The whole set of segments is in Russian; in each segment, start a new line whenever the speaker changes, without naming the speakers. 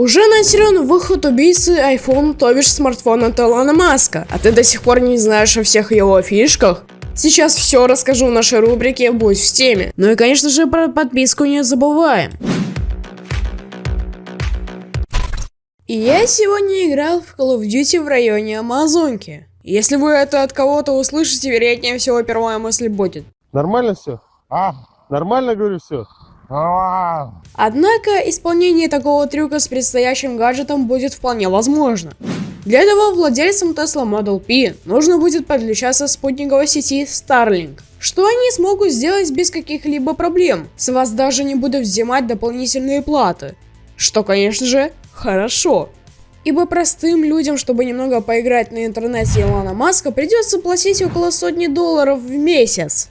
Уже анонсирован выход убийцы iPhone, то бишь смартфона Илона Маска, а ты до сих пор не знаешь о всех его фишках? Сейчас все расскажу в нашей рубрике «Будь в теме». Ну и конечно же про подписку не забываем. И я сегодня играл в Call of Duty в районе Амазонки. Если вы это от кого-то услышите, вероятнее всего первая мысль будет:
нормально все? Нормально, говорю, все.
Однако исполнение такого трюка с предстоящим гаджетом будет вполне возможно. Для этого владельцам Tesla Model P нужно будет подключаться к спутниковой сети Starlink, что они смогут сделать без каких-либо проблем, с вас даже не будут взимать дополнительные платы. Что, конечно же, хорошо. Ибо простым людям, чтобы немного поиграть на интернете Илона Маска, придется платить около $100 в месяц.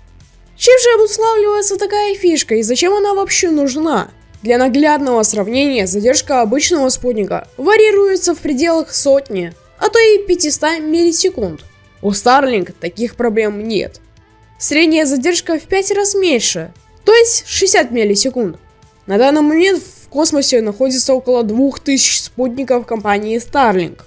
Чем же обуславливается такая фишка и зачем она вообще нужна? Для наглядного сравнения, задержка обычного спутника варьируется в пределах сотни, а то и 500 миллисекунд. У Starlink таких проблем нет. Средняя задержка в 5 раз меньше, то есть 60 миллисекунд. На данный момент в космосе находится около 2000 спутников компании Starlink.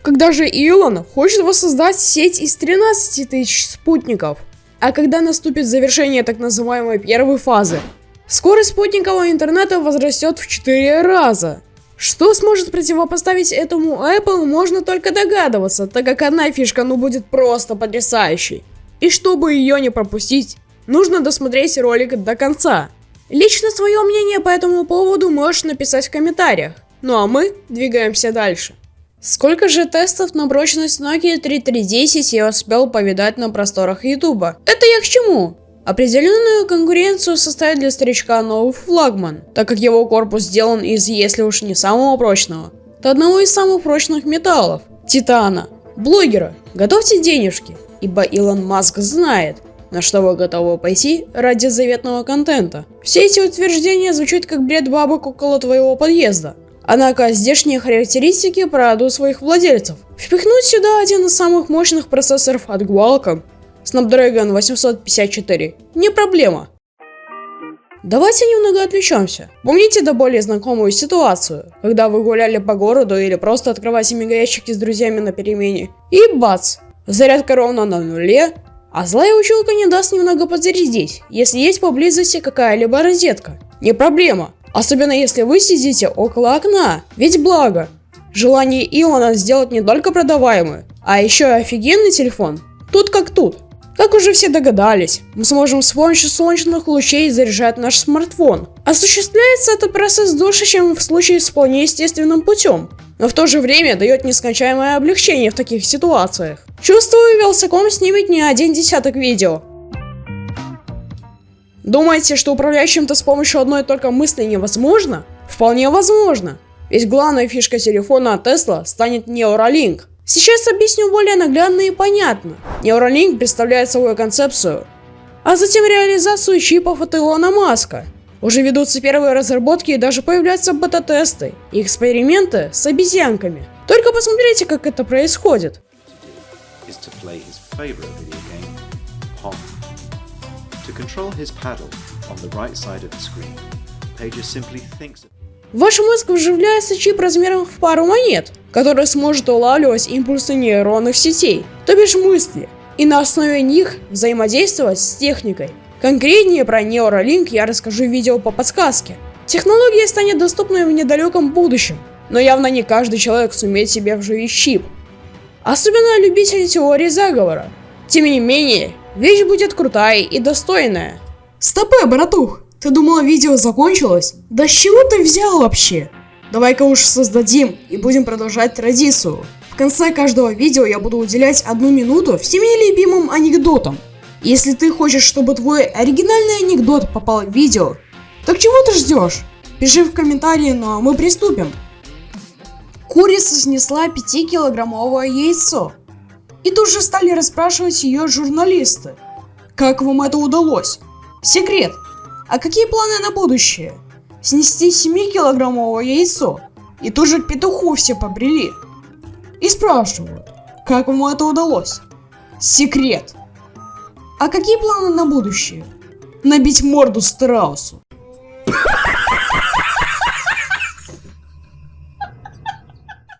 Когда же Илон хочет воссоздать сеть из 13 тысяч спутников, а когда наступит завершение так называемой первой фазы, скорость спутникового интернета возрастет в 4 раза. Что сможет противопоставить этому Apple, можно только догадываться, так как одна фишка будет просто потрясающей. И чтобы ее не пропустить, нужно досмотреть ролик до конца. Лично свое мнение по этому поводу можешь написать в комментариях. Ну а мы двигаемся дальше. Сколько же тестов на прочность Nokia 3310 я успел повидать на просторах Ютуба? Это я к чему? Определенную конкуренцию составит для старичка новый флагман, так как его корпус сделан из, если уж не самого прочного, то одного из самых прочных металлов – титана. Блогеры, готовьте денежки, ибо Илон Маск знает, на что вы готовы пойти ради заветного контента. Все эти утверждения звучат как бред бабок около твоего подъезда. Однако здешние характеристики порадуют своих владельцев. Впихнуть сюда один из самых мощных процессоров от Qualcomm, Snapdragon 854, не проблема. Давайте немного отвлечемся. Помните до более знакомую ситуацию, когда вы гуляли по городу или просто открываете мегаячики с друзьями на перемене, и бац, зарядка ровно на нуле, а злая училка не даст немного подзарядить, если есть поблизости какая-либо розетка. Не проблема. Особенно если вы сидите около окна, ведь благо, желание Илона сделать не только продаваемый, а еще и офигенный телефон, тут как тут. Как уже все догадались, мы сможем с помощью солнечных лучей заряжать наш смартфон. Осуществляется этот процесс дольше, чем в случае с вполне естественным путем, но в то же время дает нескончаемое облегчение в таких ситуациях. Чувствую, Велсаком снимет не один десяток видео. Думаете, что управлять чем-то с помощью одной только мысли невозможно? Вполне возможно. Ведь главная фишка телефона от Tesla станет Neuralink. Сейчас объясню более наглядно и понятно. Neuralink представляет собой концепцию, а затем реализацию чипов от Илона Маска. Уже ведутся первые разработки и даже появляются бета-тесты и эксперименты с обезьянками. Только посмотрите, как это происходит. В ваш мозг вживляется чип размером в пару монет, который сможет улавливать импульсы нейронных сетей, то бишь мысли, и на основе них взаимодействовать с техникой. Конкретнее про Neuralink я расскажу в видео по подсказке. Технология станет доступной в недалеком будущем, но явно не каждый человек сумеет себе вживить чип. Особенно любители теории заговора. Тем не менее, вещь будет крутая и достойная. Стопэ, братух! Ты думала, видео закончилось? Да с чего ты взял вообще? Давай-ка уж создадим и будем продолжать традицию. В конце каждого видео я буду уделять 1 минуту всем любимым анекдотам. Если ты хочешь, чтобы твой оригинальный анекдот попал в видео, так чего ты ждешь? Пиши в комментарии, ну а мы приступим. Курица снесла 5-килограммовое яйцо. И тут же стали расспрашивать ее журналисты. Как вам это удалось? Секрет. А какие планы на будущее? Снести 7-килограммовое яйцо. И тут же к петуху все побрели. И спрашивают, как вам это удалось? Секрет. А какие планы на будущее? Набить морду страусу.